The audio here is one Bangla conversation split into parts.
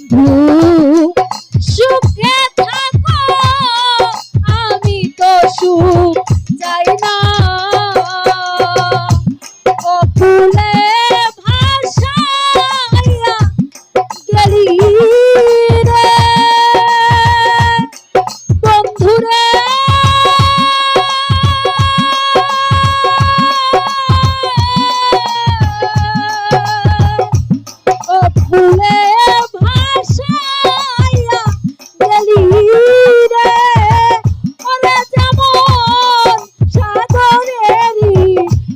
বন্ধু সুখে থাকো, আমি তো সুখ চাই না। ও ফুলে ভাসাইয়া গেলি রে বন্ধুরে, ও ফুলে ভাসাইয়া গেলি রে, ওরে যেমন সাগরেরই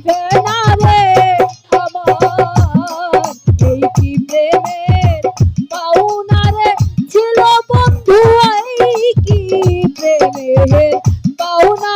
ফেনা রে আমার, এই কি প্রেমের পাওনা রে ছিল বন্ধু, এই কি প্রেমের পাওনা।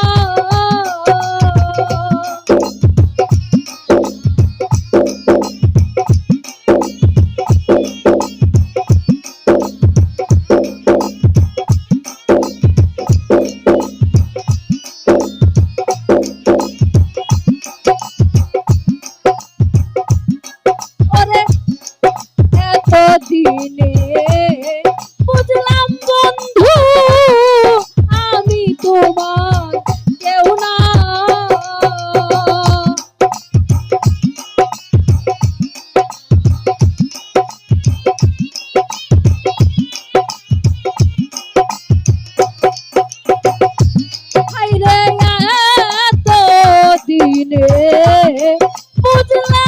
দিনে বুঝলাম বন্ধু আমি তোমার কেউ না। হায়রে এত দিনে বুঝলাম